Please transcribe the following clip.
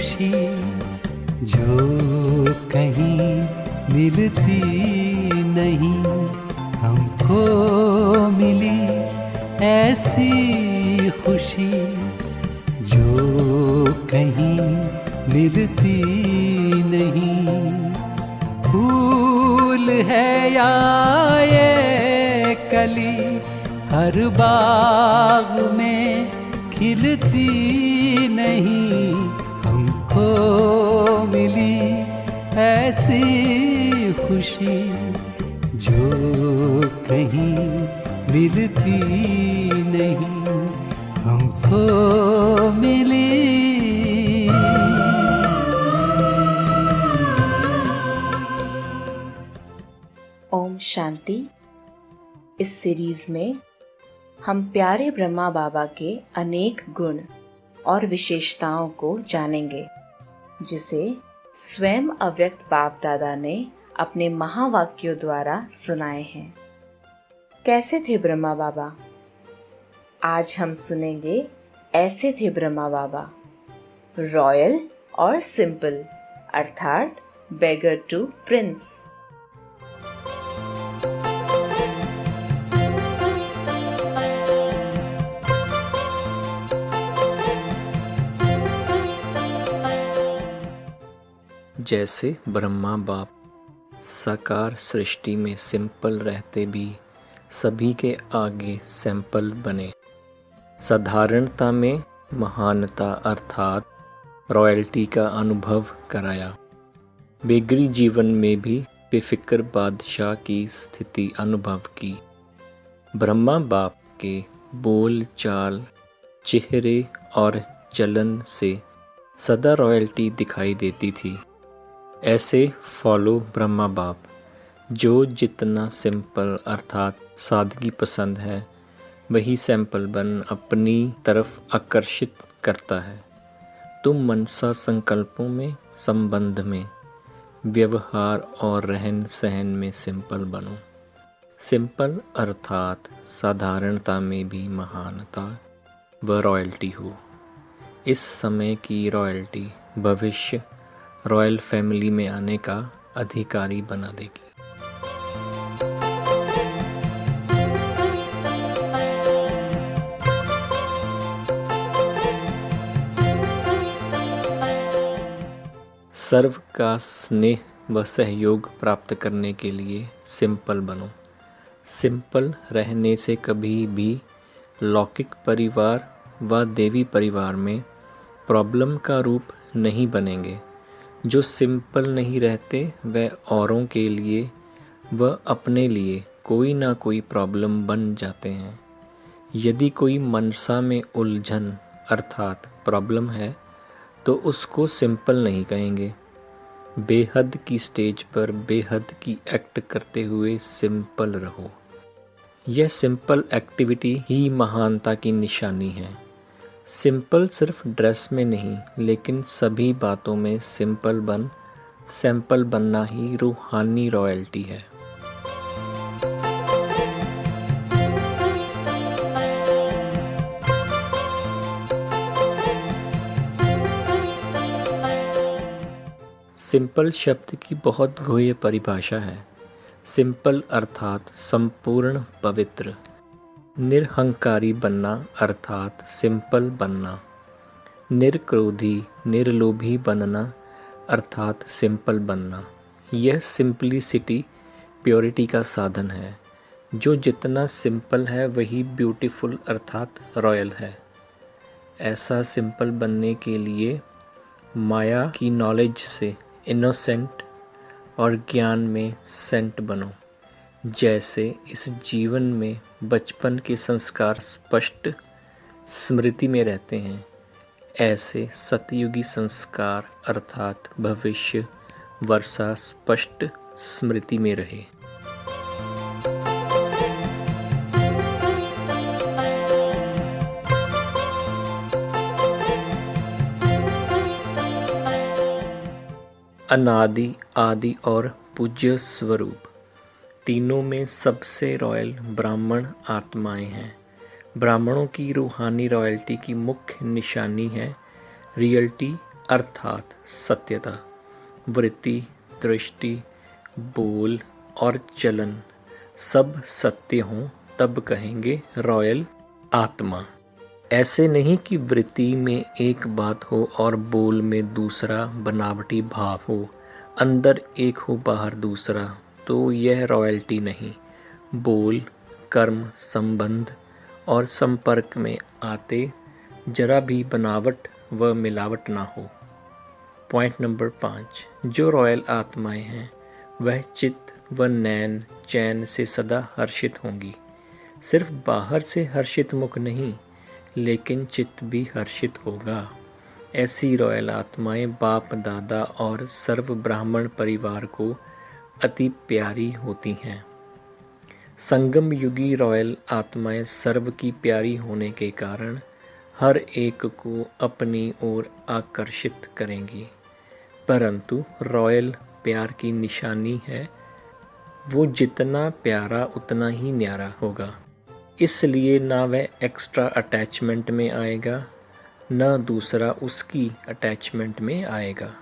खुशी जो कहीं मिलती नहीं, हमको मिली ऐसी खुशी जो कहीं मिलती नहीं। फूल है या ये कली हर बाग में खिलती नहीं, हमको मिली ऐसी खुशी जो कहीं मिलती नहीं, हमको मिली। ओम शांति। इस सीरीज में हम प्यारे ब्रह्मा बाबा के अनेक गुण और विशेषताओं को जानेंगे, जिसे स्वयं अव्यक्त बाप दादा ने अपने महावाक्यों द्वारा सुनाए हैं। कैसे थे ब्रह्मा बाबा? आज हम सुनेंगे ऐसे थे ब्रह्मा बाबा, रॉयल और सिंपल, अर्थात बेगर टू प्रिंस। जैसे ब्रह्मा बाप साकार सृष्टि में सिंपल रहते भी सभी के आगे सैंपल बने, साधारणता में महानता अर्थात रॉयल्टी का अनुभव कराया। बेगरी जीवन में भी बेफिक्र बादशाह की स्थिति अनुभव की। ब्रह्मा बाप के बोल चाल, चेहरे और चलन से सदा रॉयल्टी दिखाई देती थी। ऐसे फॉलो ब्रह्मा बाप, जो जितना सिंपल अर्थात सादगी पसंद है वही सैंपल बन अपनी तरफ आकर्षित करता है। तुम मनसा संकल्पों में, संबंध में, व्यवहार और रहन सहन में सिंपल बनो। सिंपल अर्थात साधारणता में भी महानता व रॉयल्टी हो। इस समय की रॉयल्टी भविष्य रॉयल फैमिली में आने का अधिकारी बना देगी। सर्व का स्नेह व सहयोग प्राप्त करने के लिए सिंपल बनो। सिंपल रहने से कभी भी लौकिक परिवार व देवी परिवार में प्रॉब्लम का रूप नहीं बनेंगे। जो सिंपल नहीं रहते वह औरों के लिए व अपने लिए कोई ना कोई प्रॉब्लम बन जाते हैं। यदि कोई मनसा में उलझन अर्थात प्रॉब्लम है तो उसको सिंपल नहीं कहेंगे। बेहद की स्टेज पर बेहद की एक्ट करते हुए सिंपल रहो। यह सिंपल एक्टिविटी ही महानता की निशानी है। सिंपल सिर्फ ड्रेस में नहीं लेकिन सभी बातों में सिंपल बन सैंपल बनना ही रूहानी रॉयल्टी है। सिंपल शब्द की बहुत गुह्य परिभाषा है। सिंपल अर्थात संपूर्ण पवित्र। निरहंकारी बनना अर्थात सिंपल बनना। निर्क्रोधी निर्लोभी बनना अर्थात सिंपल बनना। यह सिंपलिसिटी प्योरिटी का साधन है। जो जितना सिंपल है वही ब्यूटीफुल अर्थात रॉयल है। ऐसा सिंपल बनने के लिए माया की नॉलेज से इनोसेंट और ज्ञान में सेंट बनो। जैसे इस जीवन में बचपन के संस्कार स्पष्ट स्मृति में रहते हैं, ऐसे सतयुगी संस्कार अर्थात भविष्य वर्षा स्पष्ट स्मृति में रहे। अनादि आदि और पूज्य स्वरूप तीनों में सबसे रॉयल ब्राह्मण आत्माएं हैं। ब्राह्मणों की रूहानी रॉयल्टी की मुख्य निशानी है रियल्टी अर्थात सत्यता, वृत्ति, दृष्टि, बोल और चलन सब सत्य हों तब कहेंगे रॉयल आत्मा। ऐसे नहीं कि वृत्ति में एक बात हो और बोल में दूसरा बनावटी भाव हो, अंदर एक हो बाहर दूसरा, तो यह रॉयल्टी नहीं। बोल, कर्म, संबंध और संपर्क में आते जरा भी बनावट व मिलावट ना हो। पॉइंट नंबर 5, जो रॉयल आत्माएं हैं वह चित्त व नैन चैन से सदा हर्षित होंगी। सिर्फ बाहर से हर्षित मुख नहीं, लेकिन चित्त भी हर्षित होगा। ऐसी रॉयल आत्माएं बाप दादा और सर्व ब्राह्मण परिवार को अति प्यारी होती हैं। संगम युगी रॉयल आत्माएं सर्व की प्यारी होने के कारण हर एक को अपनी ओर आकर्षित करेंगी। परंतु रॉयल प्यार की निशानी है, वो जितना प्यारा उतना ही न्यारा होगा। इसलिए ना वह एक्स्ट्रा अटैचमेंट में आएगा, ना दूसरा उसकी अटैचमेंट में आएगा।